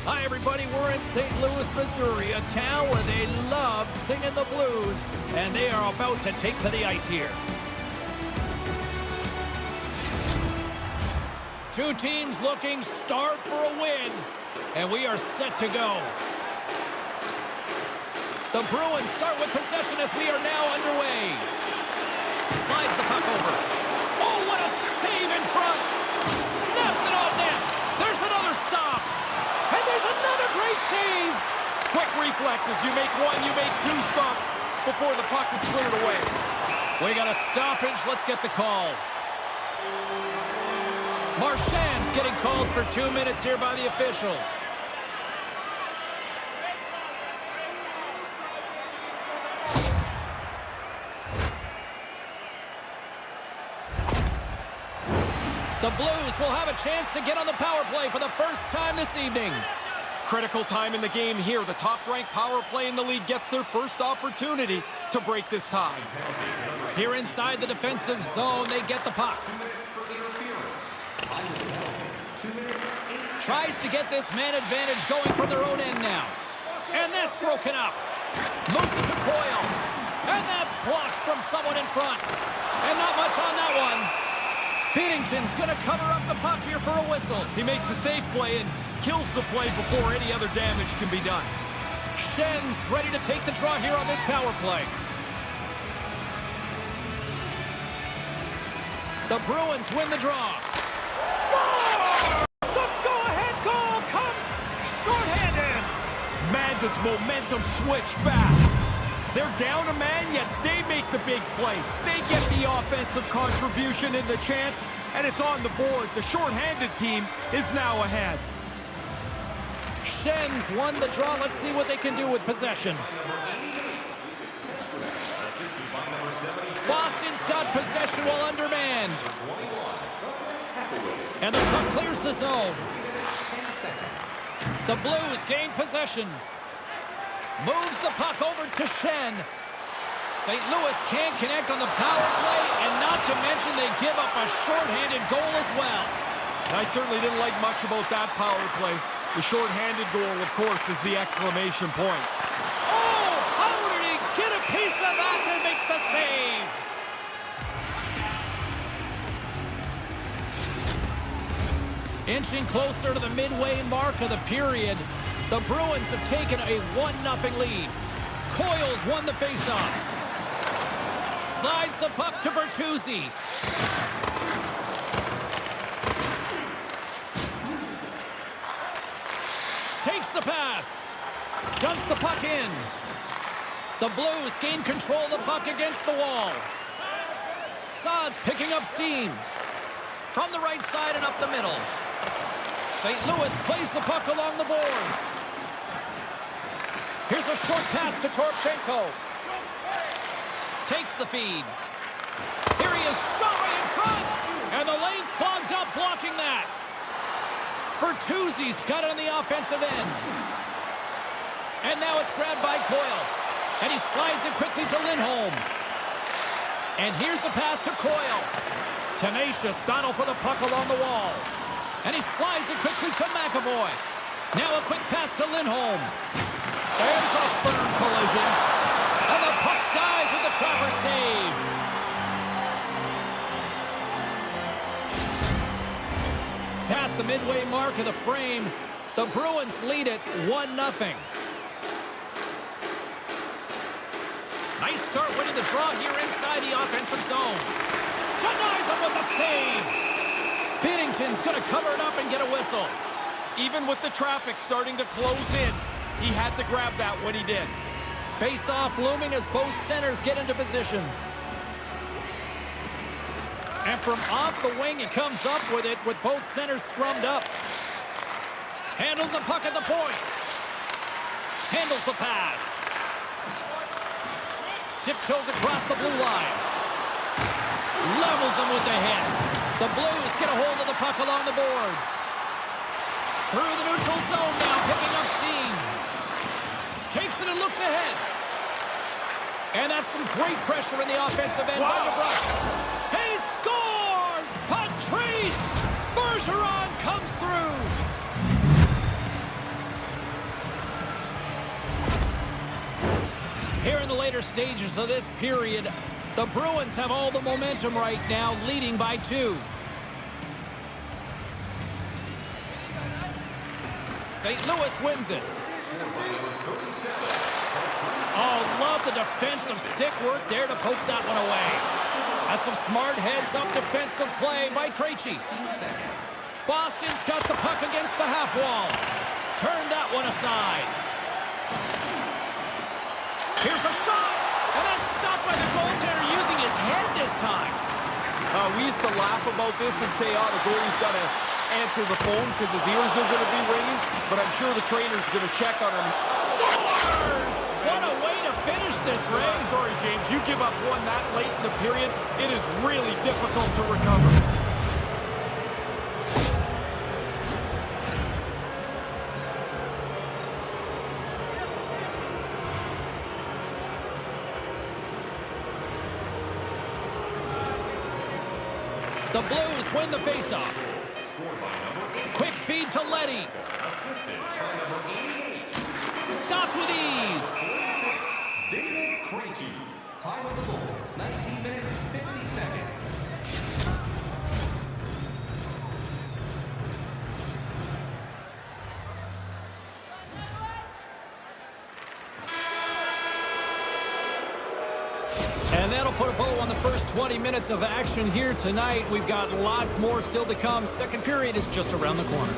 Hi, everybody. We're in St. Louis, Missouri, a town where they love singing the blues, and they are about to take to the ice here. Two teams looking starved for a win, and we are set to go. The Bruins start with possession as we are now underway. Slides the puck over. Oh, what a save in front! Snaps it on net. There's another stop. And there's another great save. Quick reflexes. You make one, you make two stops before the puck is cleared away. We got a stoppage. Let's get the call. Marchand's getting called for 2 minutes here by the officials. The Blues will have a chance to get on the power play for the first time this evening. Critical time in the game here. The top-ranked power play in the league gets their first opportunity to break this tie. Here inside the defensive zone, they get the puck. Tries to get this man advantage going from their own end now. And that's broken up. Moves it to Coyle. And that's blocked from someone in front. And not much on that one. Beatington's going to cover up the puck here for a whistle. He makes a safe play and kills the play before any other damage can be done. Schen's ready to take the draw here on this power play. The Bruins win the draw. Scores! The go-ahead goal comes shorthanded. Man, does momentum switch fast. They're down a man, yet they make the big play. They get the offensive contribution in the chance, and it's on the board. The shorthanded team is now ahead. Schen's won the draw. Let's see what they can do with possession. Boston's got possession while undermanned. And the puck clears the zone. The Blues gain possession. Moves the puck over to Schenn. St. Louis can't connect on the power play, and not to mention they give up a shorthanded goal as well. I certainly didn't like much about that power play. The shorthanded goal, of course, is the exclamation point. Oh, how did he get a piece of that to make the save? Inching closer to the midway mark of the period, the Bruins have taken a 1-0 lead. Coyle's won the faceoff. Slides the puck to Bertuzzi. Takes the pass. Dumps the puck in. The Blues gain control of the puck against the wall. Saad's picking up steam. From the right side and up the middle. St. Louis plays the puck along the boards. Here's a short pass to Toropchenko. Takes the feed. Here he is, shot right in front. And the lane's clogged up, blocking that. Bertuzzi's got it on the offensive end. And now it's grabbed by Coyle. And he slides it quickly to Lindholm. And here's the pass to Coyle. Tenacious battle for the puck along the wall. And he slides it quickly to McAvoy. Now a quick pass to Lindholm. There's a firm collision. And the puck dies with the Trapper save. Past the midway mark of the frame, the Bruins lead it 1-0. Nice start winning the draw here inside the offensive zone. Denies him with a save. Binnington's going to cover it up and get a whistle. Even with the traffic starting to close in, he had to grab that when he did. Face-off looming as both centers get into position. And from off the wing, he comes up with it with both centers scrummed up. Handles the puck at the point. Handles the pass. Tiptoes across the blue line. Levels him with the hit. The Blues get a hold of the puck along the boards. Through the neutral zone now, picking up steam. Takes it and looks ahead. And that's some great pressure in the offensive end by DeBrusk. He scores! Patrice Bergeron comes through. Here in the later stages of this period, the Bruins have all the momentum right now, leading by 2. St. Louis wins it. Oh, love the defensive stick work there to poke that one away. That's some smart heads-up defensive play by Krejci. Boston's got the puck against the half wall. Turn that one aside. Here's a shot, and that's stopped by the goaltender using his head this time. We used to laugh about this and say, oh, the goalie's got to answer the phone because his ears are going to be ringing, but I'm sure the trainer's going to check on him. Scores! What a way to finish this, Ray. Sorry, James, you give up one that late in the period, it is really difficult to recover. The Blues win the faceoff. Quick feed to Leddy. Stopped with ease. Time of the goal, 19 minutes, 50 seconds. And that'll put a bow on the first 20 minutes of action here tonight. We've got lots more still to come. Second period is just around the corner.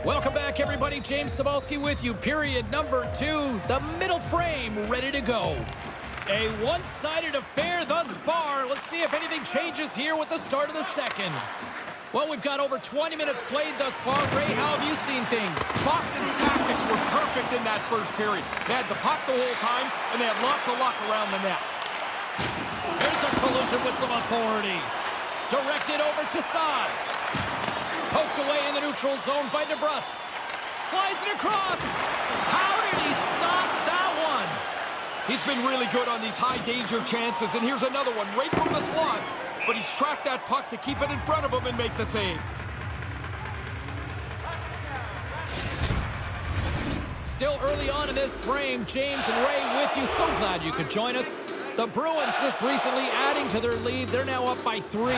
Welcome back, everybody. James Cybulski with you. Period number 2. The middle frame ready to go. A one-sided affair thus far. Let's see if anything changes here with the start of the second. Well, we've got over 20 minutes played thus far. Ray, how have you seen things? Boston's tactics were perfect in that first period. They had the puck the whole time, and they had lots of luck around the net. Here's a collision with some authority. Directed over to Saad. Poked away in the neutral zone by DeBrusk. Slides it across. How did he stop that one? He's been really good on these high-danger chances, and here's another one right from the slot. But he's tracked that puck to keep it in front of him and make the save. Still early on in this frame, James and Ray with you. So glad you could join us. The Bruins just recently adding to their lead. They're now up by 3.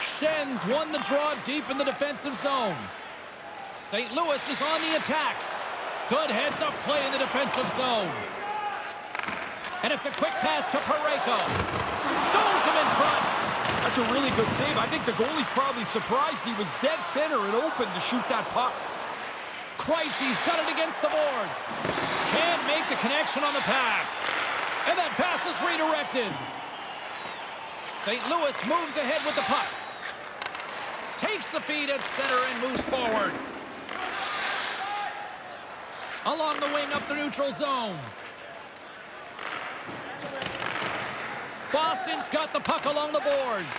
Schenns won the draw deep in the defensive zone. St. Louis is on the attack. Good heads-up play in the defensive zone. And it's a quick pass to Parayko. Stones him in front. That's a really good save. I think the goalie's probably surprised he was dead center and open to shoot that puck. Krejci's got it against the boards. Can't make the connection on the pass. And that pass is redirected. St. Louis moves ahead with the puck. Takes the feed at center and moves forward. Along the wing up the neutral zone. Boston's got the puck along the boards.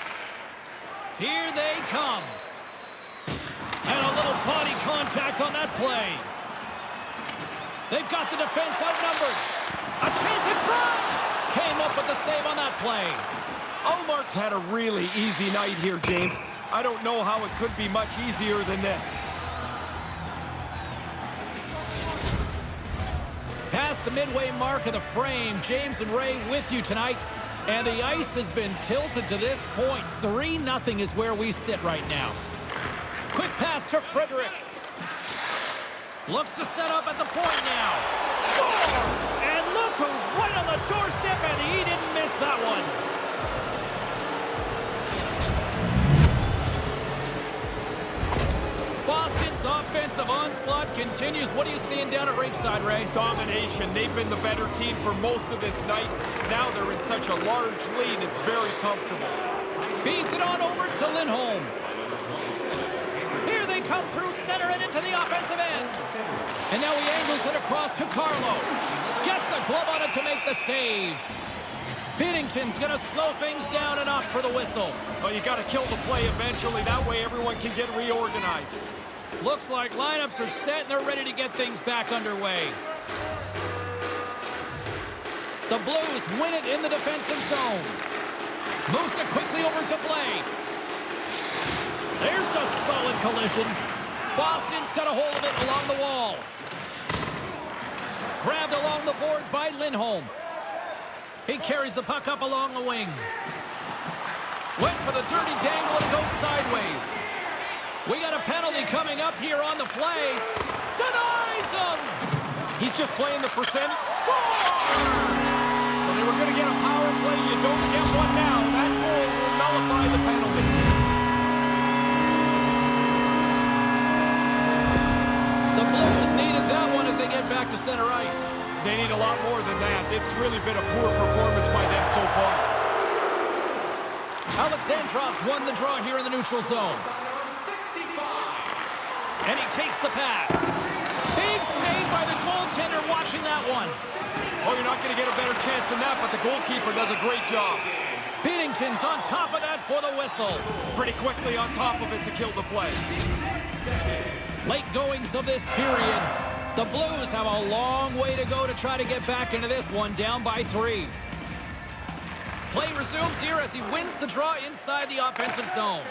Here they come. And a little body contact on that play. They've got the defense outnumbered. A chance in front. Came up with the save on that play. Ullmark's had a really easy night here, James. I don't know how it could be much easier than this. Past the midway mark of the frame, James and Ray with you tonight. And the ice has been tilted to this point. 3-0 is where we sit right now. Quick pass to Frederick. Looks to set up at the point now. Scores! And look who's right on the doorstep, and he didn't miss that one. Boston's offensive onslaught continues. What are you seeing down at ringside, Ray? Domination. They've been the better team for most of this night. Now they're in such a large lead, it's very comfortable. Feeds it on over to Lindholm. Here they come through center and into the offensive end. And now he angles it across to Carlo. Gets a glove on it to make the save. Binnington's going to slow things down and up for the whistle. Well, you got to kill the play eventually. That way everyone can get reorganized. Looks like lineups are set and they're ready to get things back underway. The Blues win it in the defensive zone. Moves it quickly over to play. There's a solid collision. Boston's got a hold of it along the wall. Grabbed along the boards by Lindholm. He carries the puck up along the wing. Went for the dirty dangle and it goes sideways. We got a penalty coming up here on the play. Denies him! He's just playing the percentage. Scores! Well, they were going to get a power play. You don't get one now. That goal will nullify the penalty. The Blues needed that one as they get back to center ice. They need a lot more than that. It's really been a poor performance by them so far. Alexandrov's won the draw here in the neutral zone. And he takes the pass. Big save by the goaltender watching that one. Oh, you're not going to get a better chance than that, but the goalkeeper does a great job. Binnington's on top of that for the whistle. Pretty quickly on top of it to kill the play. Late goings of this period. The Blues have a long way to go to try to get back into this one, down by 3. Play resumes here as he wins the draw inside the offensive zone.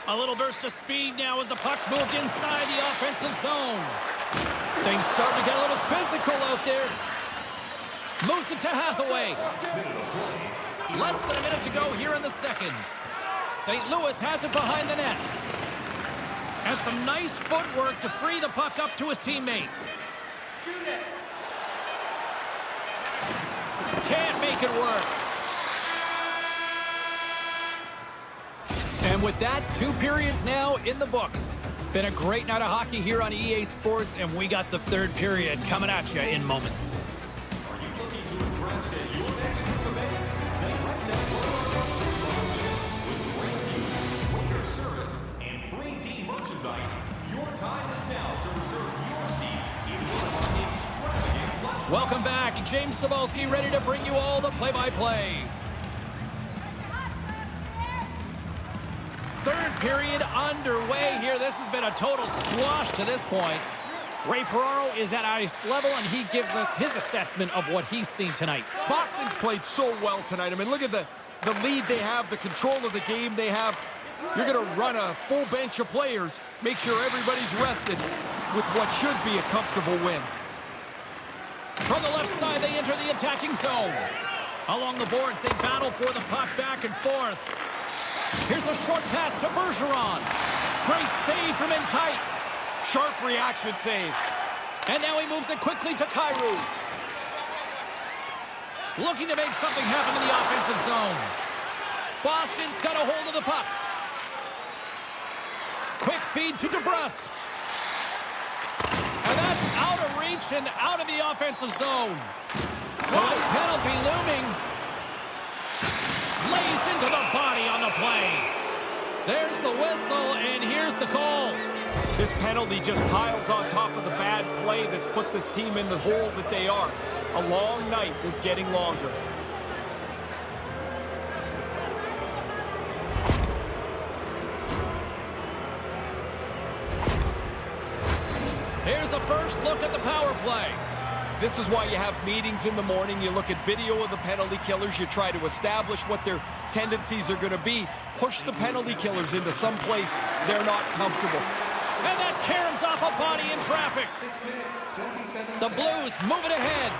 A little burst of speed now as the puck's moved inside the offensive zone. Things starting to get a little physical out there. Moves it to Hathaway. Less than a minute to go here in the second. St. Louis has it behind the net. Has some nice footwork to free the puck up to his teammate. Can't make it work. And with that, 2 periods now in the books. Been a great night of hockey here on EA Sports, and we got the 3rd period coming at you in moments. Are you looking to impress at your next group event? Then right now, with great views, quicker service, and free team merchandise, your time is now to reserve your seat in one of our extravagant lunch. Welcome back. James Cebulski ready to bring you all the play-by-play. 3rd period underway here. This has been a total squash to this point. Ray Ferraro is at ice level, and he gives us his assessment of what he's seen tonight. Boston's played so well tonight. I mean, look at the lead they have, the control of the game they have. You're going to run a full bench of players, make sure everybody's rested with what should be a comfortable win. From the left side, they enter the attacking zone. Along the boards, they battle for the puck back and forth. Here's a short pass to Bergeron. Great save from in tight. Sharp reaction save. And now he moves it quickly to Kyrou. Looking to make something happen in the offensive zone. Boston's got a hold of the puck. Quick feed to DeBrusque. And that's out of reach and out of the offensive zone. One penalty looming. Lays into the body on the play. There's the whistle, and here's the call. This penalty just piles on top of the bad play that's put this team in the hole that they are. A long night is getting longer. Here's a first look at the power play. This is why you have meetings in the morning. You look at video of the penalty killers. You try to establish what their tendencies are going to be. Push the penalty killers into some place they're not comfortable. And that caroms off a body in traffic. The Blues move it ahead.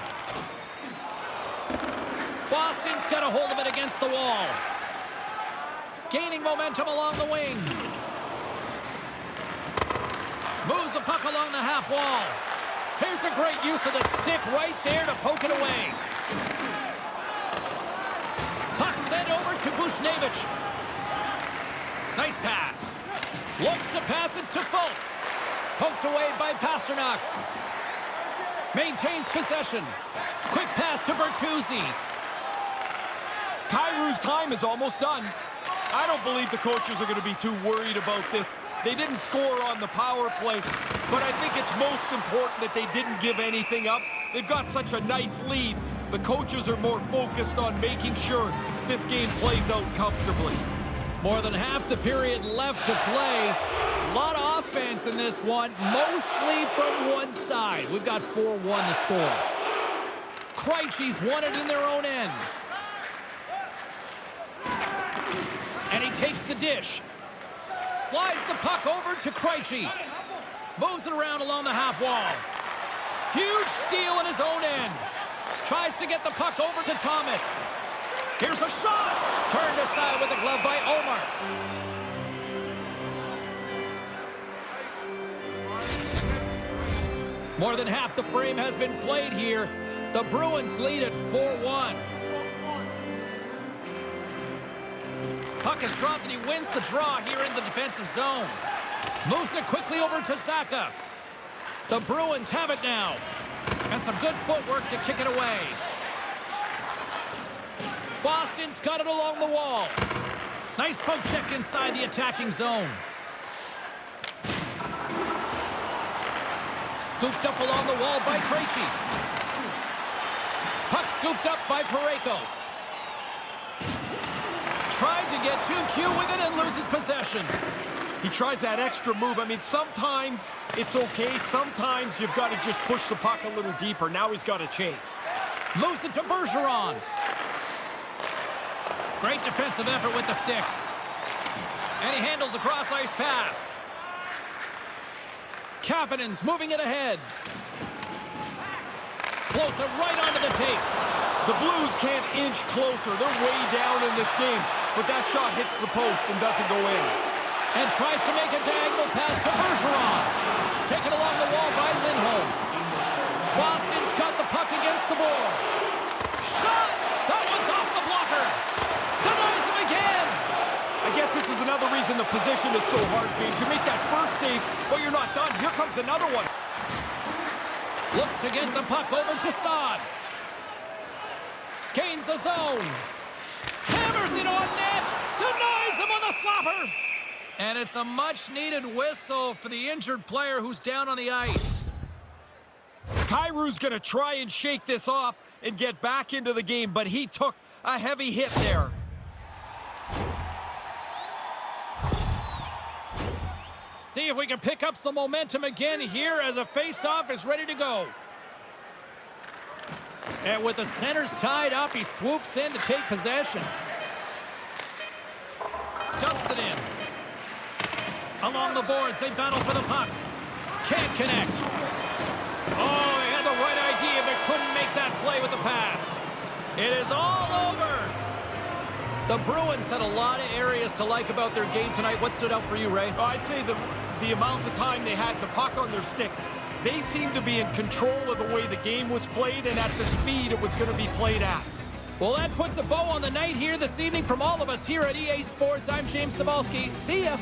Boston's got a hold of it against the wall. Gaining momentum along the wing. Moves the puck along the half wall. Here's a great use of the stick right there to poke it away. Puck sent over to Bushnevich. Nice pass. Looks to pass it to Folk. Poked away by Pasternak. Maintains possession. Quick pass to Bertuzzi. Kyrou's time is almost done. I don't believe the coaches are going to be too worried about this. They didn't score on the power play, but I think it's most important that they didn't give anything up. They've got such a nice lead. The coaches are more focused on making sure this game plays out comfortably. More than half the period left to play. A lot of offense in this one, mostly from one side. We've got 4-1 the score. Krejci's won it in their own end. And he takes the dish. Slides the puck over to Krejci. Moves it around along the half wall. Huge steal in his own end. Tries to get the puck over to Thomas. Here's a shot. Turned aside with a glove by Omar. More than half the frame has been played here. The Bruins lead at 4-1. Puck is dropped and he wins the draw here in the defensive zone. Moves it quickly over to Saka. The Bruins have it now. And some good footwork to kick it away. Boston's got it along the wall. Nice poke check inside the attacking zone. Scooped up along the wall by Krejci. Puck scooped up by Parayko. Tried to get too cute with it and loses possession. He tries that extra move. I mean, sometimes it's okay. Sometimes you've got to just push the puck a little deeper. Now he's got to chase. Moves it to Bergeron. Great defensive effort with the stick. And he handles a cross-ice pass. Kapanen's moving it ahead. Floats it right onto the tape. The Blues can't inch closer. They're way down in this game. But that shot hits the post and doesn't go in. And tries to make a diagonal pass to Bergeron. Taken along the wall by Lindholm. Boston's got the puck against the boards. Shot! That one's off the blocker. Denies him again. I guess this is another reason the position is so hard, James. You make that first save, but you're not done. Here comes another one. Looks to get the puck over to Saad. Gains the zone. Hammers it on net. Denies him on the slapper. And it's a much-needed whistle for the injured player who's down on the ice. Kairu's going to try and shake this off and get back into the game, but he took a heavy hit there. See if we can pick up some momentum again here as a face-off is ready to go. And with the centers tied up, he swoops in to take possession. Dumps it in. Along the boards, they battle for the puck. Can't connect. Oh, he had the right idea, but couldn't make that play with the pass. It is all over. The Bruins had a lot of areas to like about their game tonight. What stood out for you, Ray? I'd say the amount of time they had the puck on their stick. They seemed to be in control of the way the game was played and at the speed it was going to be played at. Well, that puts a bow on the night here this evening. From all of us here at EA Sports, I'm James Cybulski. See ya.